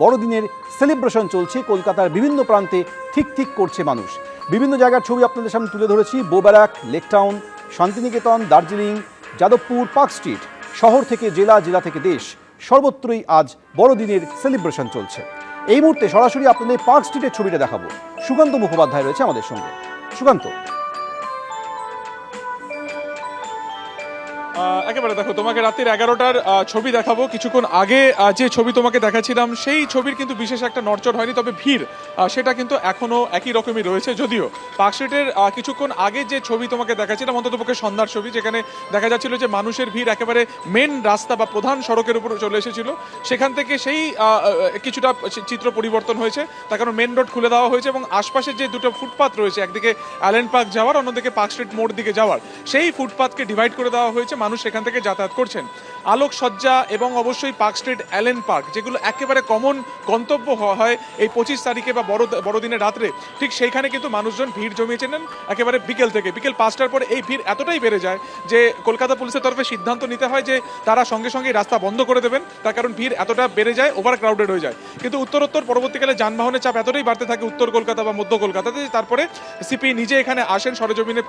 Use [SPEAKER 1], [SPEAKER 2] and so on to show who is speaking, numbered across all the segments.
[SPEAKER 1] বড়দিনের সেলিব্রেশন চলছে কলকাতার বিভিন্ন প্রান্তে। ঠিক করছে মানুষ। বিভিন্ন জায়গার ছবি আপনাদের সামনে তুলে ধরেছি। বোব্যারাক, লেকটাউন, শান্তিনিকেতন, দার্জিলিং, যাদবপুর, পার্ক স্ট্রিট, শহর থেকে জেলা, জেলা থেকে দেশ, সর্বত্রই আজ বড়দিনের সেলিব্রেশন চলছে। এই মুহূর্তে সরাসরি আপনাদের পার্ক স্ট্রিটের ছবিটা দেখাবো। সুকান্ত মুখোপাধ্যায় রয়েছে আমাদের সঙ্গে। সুকান্ত,
[SPEAKER 2] একেবারে দেখো, তোমাকে রাত্রির 11টার ছবি দেখাবো। কিছুক্ষণ আগে যে ছবি তোমাকে দেখাচ্ছিলাম সেই ছবির কিন্তু বিশেষ একটা নড়চড় হয়নি, তবে ভিড় সেটা কিন্তু এখনো একই রকমই রয়েছে। যদিও পার্ক স্ট্রিটের কিছুক্ষণ আগে যে ছবি তোমাকে দেখাচ্ছিলাম অন্ততপক্ষে সন্ধ্যার ছবি, যেখানে দেখা যাচ্ছিল যে মানুষের ভিড় একেবারে মেন রাস্তা বা প্রধান সড়কের উপর চলে এসেছিল, সেখান থেকে সেই কিছুটা চিত্র পরিবর্তন হয়েছে। তার কারণ মেন রোড খুলে দেওয়া হয়েছে এবং আশপাশে যে দুটো ফুটপাথ রয়েছে, একদিকে অ্যালেন পার্ক যাওয়ার, অন্যদিকে পার্ক স্ট্রিট মোড় দিকে যাওয়ার, সেই ফুটপাথকে ডিভাইড করে দেওয়া হয়েছে। মানুষ সেখান থেকে যাতায়াত করছেন। আলোকসজ্জা এবং অবশ্যই পার্ক স্ট্রিট, অ্যালেন পার্ক, যেগুলো একেবারে কমন গন্তব্য হয় এই 25 তারিখে বা বড়দিনের রাত্রে, ঠিক সেইখানে কিন্তু মানুষজন ভিড় জমিয়েছেন একেবারে বিকেল থেকে। বিকেল 5টার পরে এই ভিড় এতটাই বেড়ে যায় যে কলকাতা পুলিশের তরফে সিদ্ধান্ত নিতে হয় যে তারা সঙ্গে সঙ্গে রাস্তা বন্ধ করে দেবেন, তার কারণ ভিড় এতটা বেড়ে যায়, ওভার ক্রাউডেড হয়ে যায়। কিন্তু উত্তরোত্তর পরবর্তীকালে যানবাহনের চাপ এতটাই বাড়তে থাকে উত্তর কলকাতা বা মধ্য কলকাতাতে, তারপরে সিপি নিজে এখানে আসেন, সরেজমিনে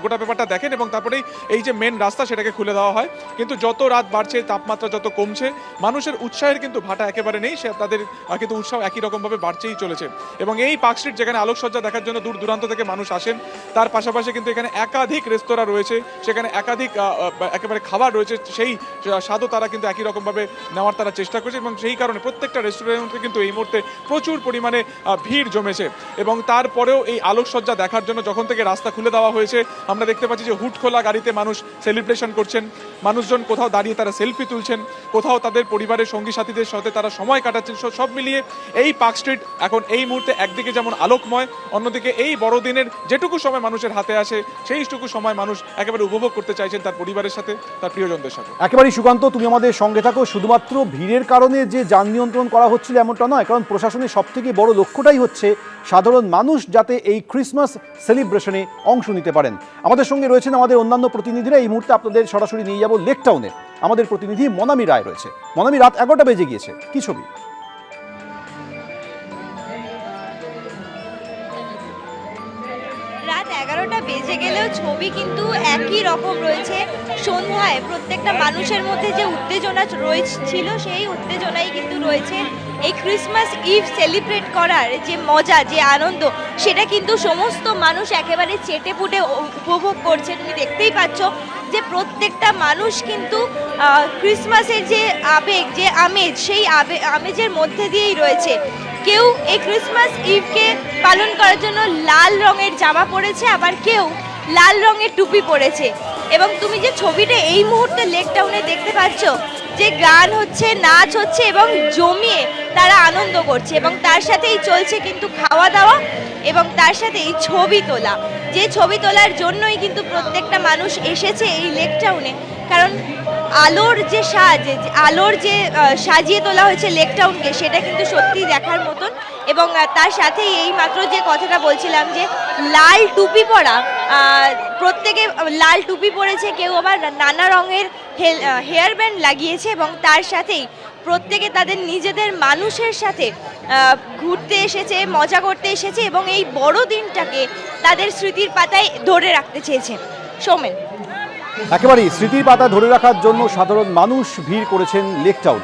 [SPEAKER 2] গোটা ব্যাপারটা দেখেন এবং তারপরেই এই যে মেন রাস্তা সেটাকে খুলে দেওয়া হয়। কিন্তু যত রাত বাড়ছে, তাপমাত্রা যত কমছে, মানুষের উৎসাহের কিন্তু ভাটা একেবারে নেই। তাদের কিন্তু উৎসাহ একই রকমভাবে বাড়ছেই চলেছে। এবং এই পার্ক স্ট্রিট, যেখানে আলোকসজ্জা দেখার জন্য দূর দূরান্ত থেকে মানুষ আসেন, তার পাশাপাশি কিন্তু এখানে একাধিক রেস্তোরাঁ রয়েছে, সেখানে একাধিক একেবারে খাবার রয়েছে, সেই স্বাদও তারা কিন্তু একই রকমভাবে নেওয়ার তারা চেষ্টা করছে। এবং সেই কারণে প্রত্যেকটা রেস্টুরেন্টে কিন্তু এই মুহূর্তে প্রচুর পরিমাণে ভিড় জমেছে। এবং তারপরেও এই আলোকসজ্জা দেখার জন্য যখন থেকে রাস্তা খুলে দেওয়া হয়েছে, আমরা দেখতে পাচ্ছি যে হুড খোলা গাড়িতে মানুষ সেলিব্রেশন করছেন। মানুষজন কোথাও দাঁড়িয়ে তারা সেলফি তুলছেন, কোথাও তাদের পরিবারের সঙ্গী সাথীদের সাথে তারা সময় কাটাচ্ছেন। সব মিলিয়ে এই পার্ক স্ট্রিট এখন এই মুহূর্তে একদিকে যেমন আলোকময়, অন্যদিকে এই বড়দিনের যেটুকু সময় মানুষের হাতে আসে সেইটুকু সময় মানুষ একেবারে উপভোগ করতে চাইছেন তার পরিবারের সাথে, তার প্রিয়জনদের সাথে।
[SPEAKER 1] একেবারেই সুকান্ত, তুমি আমাদের সঙ্গে থাকো। শুধুমাত্র ভিড়ের কারণে যে যান নিয়ন্ত্রণ করা হচ্ছিল এমনটা নয়, কারণ প্রশাসনের সবথেকে বড় লক্ষ্যটাই হচ্ছে সাধারণ মানুষ যাতে এই ক্রিসমাস সেলিব্রেশনে অংশ নিতে পারেন। আমাদের সঙ্গে রয়েছেন আমাদের অন্যান্য প্রতিনিধিরা। এই মুহূর্তে আপনাদের সরাসরি নিয়ে যাব লেকটাউনে। আমাদের প্রতিনিধি মনামি রায় রয়েছে। মনামি, রাত 11টা বেজে গিয়েছে, কি ছবি?
[SPEAKER 3] রাত 11টা বেজে গেলেও ছবি কিন্তু একই রকম রয়েছে। সন্ধ্যায় প্রত্যেকটা মানুষের মধ্যে যে উত্তেজনা ছিল, সেই উত্তেজনাই কিন্তু রয়েছে। এই ক্রিসমাস ইভ সেলিব্রেট করার যে মজা, যে আনন্দ, সেটা কিন্তু সমস্ত মানুষ একেবারে চেটেপুটে উপভোগ করছে। তুমি দেখতেই পাচ্ছ যে প্রত্যেকটা মানুষ কিন্তু ক্রিসমাসের যে আবেগ, যে আমেজ, সেই আমেজের মধ্যে দিয়েই রয়েছে। কেউ এই ক্রিসমাস ইভকে পালন করার জন্য লাল রঙের জামা পরেছে, আবার কেউ লাল রঙের টুপি পরেছে। এবং তুমি যে ছবিটা এই মুহূর্তে লেকটাউনে দেখতে পাচ্ছ, যে গান হচ্ছে, নাচ হচ্ছে এবং জমিয়ে তারা আনন্দ করছে, এবং তার সাথেই চলছে কিন্তু খাওয়া দাওয়া, এবং তার সাথে এই ছবি তোলা। যে ছবি তোলার জন্যই কিন্তু প্রত্যেকটা মানুষ এসেছে এই লেকটাউনে, কারণ আলোর যে সাজিয়ে তোলা হয়েছে লেকটাউনকে, সেটা কিন্তু সত্যি দেখার মতন। এবং তার সাথেই এই মাত্র যে কথাটা বলছিলাম, যে লাল টুপি পরা, প্রত্যেকে লাল টুপি পরেছে, কেউ আবার নানা রঙের হেয়ার ব্যান্ড লাগিয়েছে, এবং তার সাথেই প্রত্যেকে তাদের নিজেদের মানুষের সাথে ঘুরতে এসেছে, মজা করতে এসেছে, এবং এই বড় দিনটাকে তাদের স্মৃতির পাতায় ধরে রাখতে চেয়েছে। সৌমেন,
[SPEAKER 1] একেবারেই স্মৃতির পাতা ধরে রাখার জন্য সাধারণ মানুষ ভিড় করেছেন লেকটাউন।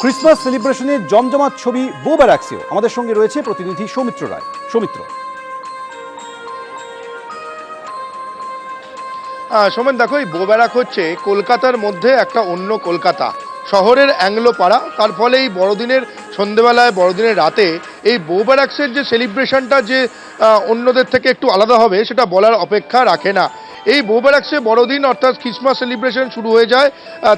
[SPEAKER 1] ক্রিসমাস সেলিব্রেশনের জমজমাট ছবি বোব্যারাকসেও। আমাদের সঙ্গে রয়েছে প্রতিনিধি সৌমিত্র রায়। সৌমিত্র,
[SPEAKER 4] সোমেন, দেখো, এই বোব্যারাক হচ্ছে কলকাতার মধ্যে একটা অন্য কলকাতা, শহরের অ্যাংলো পাড়া। তার ফলে এই বড়দিনের সন্ধেবেলায়, বড়দিনের রাতে এই বোব্যারাকসের যে সেলিব্রেশনটা যে অন্যদের থেকে একটু আলাদা হবে, সেটা বলার অপেক্ষা রাখে না। এই বোব্যারাকসে বড়দিন অর্থাৎ ক্রিসমাস সেলিব্রেশন শুরু হয়ে যায়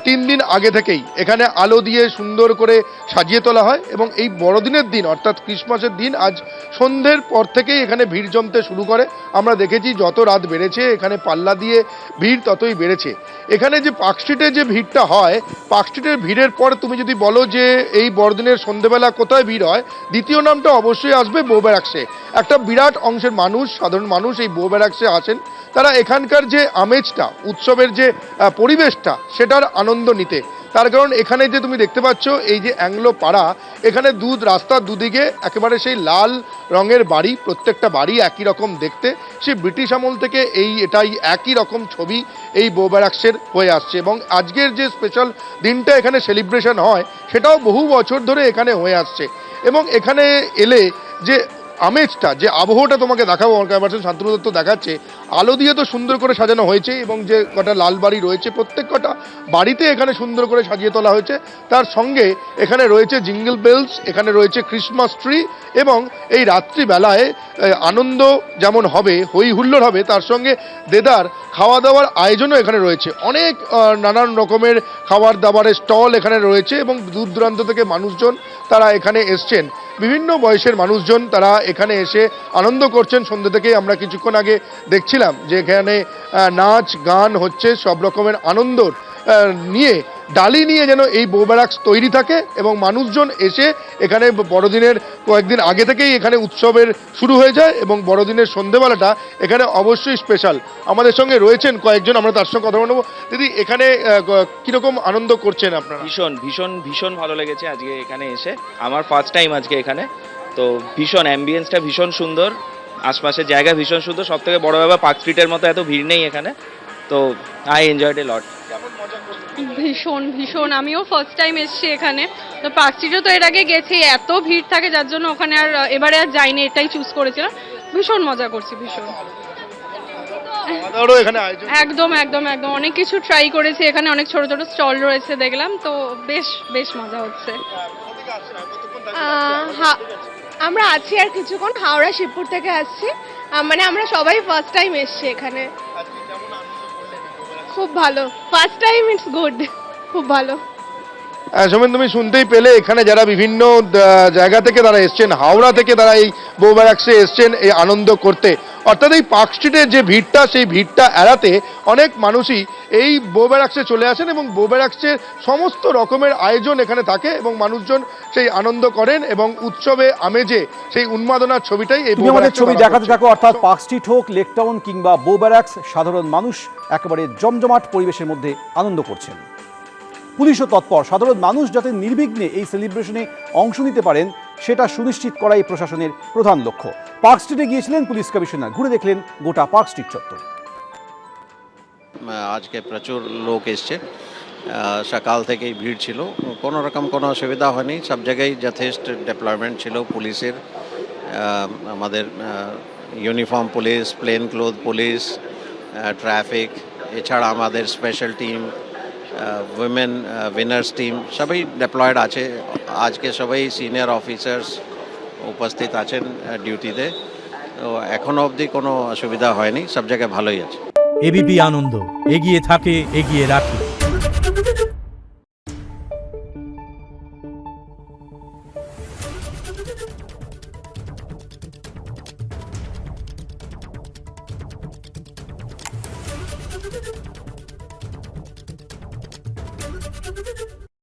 [SPEAKER 4] 3 দিন আগে থেকেই। এখানে আলো দিয়ে সুন্দর করে সাজিয়ে তোলা হয় এবং এই বড়দিনের দিন অর্থাৎ ক্রিসমাসের দিন আজ সন্ধ্যের পর থেকেই এখানে ভিড় জমতে শুরু করে। আমরা দেখেছি যত রাত বেড়েছে এখানে পাল্লা দিয়ে ভিড় ততই বেড়েছে। এখানে যে পার্ক স্ট্রিটে যে ভিড়টা হয়, পার্ক স্ট্রিটের ভিড়ের পর তুমি যদি বলো যে এই বড়দিনের সন্ধ্যেবেলা কোথায় ভিড় হয়, দ্বিতীয় নামটা অবশ্যই আসবে বো ব্যারাকসে। একটা বিরাট অংশের মানুষ, সাধারণ মানুষ এই বো ব্যারাকসে আসেন তারা এখানকার যে আমেজটা, উৎসবের যে পরিবেশটা, সেটার আনন্দ নিতে। তার কারণ এখানে যে তুমি দেখতে পাচ্ছ এই যে অ্যাংলো পাড়া, এখানে রাস্তার দুদিকে একেবারে সেই লাল রঙের বাড়ি, প্রত্যেকটা বাড়ি একই রকম দেখতে। সেই ব্রিটিশ আমল থেকে এটাই একই রকম ছবি এই বো ব্যারাকসের হয়ে আসছে। এবং আজকের যে স্পেশাল দিনটা এখানে সেলিব্রেশন হয় সেটাও বহু বছর ধরে এখানে হয়ে আসছে। এবং এখানে এলে যে আমেজটা, যে আবহটা তোমাকে দেখাবো, আমার ক্যামেরাম্যান শান্তনু দত্ত দেখাচ্ছে, আলো দিয়ে তো সুন্দর করে সাজানো হয়েছে এবং যে কটা লাল বাড়ি রয়েছে প্রত্যেক কটা বাড়িতে এখানে সুন্দর করে সাজিয়ে তোলা হয়েছে। তার সঙ্গে এখানে রয়েছে জিঙ্গল বেলস, এখানে রয়েছে ক্রিসমাস ট্রি এবং এই রাত্রিবেলায় আনন্দ যেমন হবে, হই হুল্লোড় হবে, তার সঙ্গে দেদার খাওয়া দাওয়ার আয়োজনও এখানে রয়েছে। অনেক নানান রকমের খাবার দাবারের স্টল এখানে রয়েছে এবং দূর দূরান্ত থেকে মানুষজন তারা এখানে এসছেন। বিভিন্ন বয়সের মানুষজন তারা এখানে এসে আনন্দ করছেন। সন্ধ্যে থেকেই আমরা কিছুক্ষণ আগে দেখছিলাম যে এখানে নাচ গান হচ্ছে, সব রকমের আনন্দ নিয়ে ডালি নিয়ে যেন এই বো ব্যারাকস তৈরি থাকে এবং মানুষজন এসে এখানে বড়দিনের কয়েকদিন আগে থেকেই এখানে উৎসবের শুরু হয়ে যায় এবং বড়দিনের সন্ধেবেলাটা এখানে অবশ্যই স্পেশাল। আমাদের সঙ্গে রয়েছেন কয়েকজন, আমরা তার সঙ্গে কথা বলবো। দিদি, এখানে কীরকম আনন্দ করছেন আপনারা?
[SPEAKER 5] ভীষণ ভীষণ ভীষণ ভালো লেগেছে আজকে এখানে এসে। আমার ফার্স্ট টাইম আজকে এখানে, তো ভীষণ অ্যাম্বিয়েন্সটা ভীষণ সুন্দর, আশপাশের জায়গা ভীষণ সুন্দর। সব থেকে বড় ব্যাপার পার্ক স্ট্রিটের মতো এত ভিড় নেই এখানে, তো আই এনজয়েড এ লট।
[SPEAKER 6] ভীষণ ভীষণ, আমিও ফার্স্ট টাইম এসেছি এখানে। তো পার্ক স্ট্রিটে তো এর আগে গেছি, এত ভিড় থাকে যার জন্য ওখানে আর এবারে আর যাইনি, এটাই চুজ করেছিলাম। ভীষণ মজা করছি, ভীষণ।
[SPEAKER 4] এখানে আয়োজন
[SPEAKER 6] একদম একদম একদম অনেক কিছু ট্রাই করেছি এখানে, অনেক ছোট ছোট স্টল রয়েছে দেখলাম, তো বেশ বেশ মজা হচ্ছে।
[SPEAKER 7] আমরা আছি আর কিছুক্ষণ, হাওড়া শিবপুর থেকে আসছি। মানে আমরা সবাই ফার্স্ট টাইম এসছি এখানে। খুব ভালো, ফার্স্ট টাইম, ইটস গুড, খুব ভালো।
[SPEAKER 4] সোমেন, তুমি শুনতেই পেলে এখানে যারা বিভিন্ন জায়গা থেকে তারা এসছেন, হাওড়া থেকে তারা এই বো ব্যারাকসে এসছেন এই আনন্দ করতে। অর্থাৎ এই পার্ক স্ট্রিটের যে ভিড়টা, সেই ভিড়টা এড়াতে অনেক মানুষই এই বো ব্যারাকসে চলে আসেন এবং বো ব্যারাকসের সমস্ত রকমের আয়োজন এখানে থাকে এবং মানুষজন সেই আনন্দ করেন এবং উৎসবে আমেজে সেই উন্মাদনার ছবিটাই এই
[SPEAKER 1] তুমি আমাদের ছবি দেখাতে থাকো। অর্থাৎ পার্ক স্ট্রিট হোক, লেক টাউন কিংবা বো ব্যারাকস, সাধারণ মানুষ একেবারে জমজমাট পরিবেশের মধ্যে আনন্দ করছেন। পুলিশও তৎপর সাধারণ মানুষ যাতে নির্বিঘ্নে এই সেলিব্রেশনে অংশ নিতে পারেন সেটা সুনিশ্চিত করাই প্রশাসনের প্রধান লক্ষ্য। পার্ক স্ট্রিটে গিয়েছিলেন পুলিশ কমিশনার, ঘুরে দেখলেন গোটা পার্ক স্ট্রিট চত্বর।
[SPEAKER 8] আজকে প্রচুর লোক এসছে, সকাল থেকেই ভিড় ছিল, কোনো রকম কোনো অসুবিধা হয়নি। সব জায়গায় যথেষ্ট ডেপ্লয়মেন্ট ছিল পুলিশের, আমাদের uniform police, plain cloth police, traffic, এছাড়া আমাদের special team, women winners team সবাই ডেপ্লয়েড আছে। আজকে সবাই সিনিয়র অফিসার্স উপস্থিত আছেন ডিউটিতে, তো এখনো অবধি কোনো অসুবিধা হয়নি, সব জায়গায় ভালোই আছে।
[SPEAKER 9] এবিপি আনন্দ, এগিয়ে থাকে, এগিয়ে রাখে।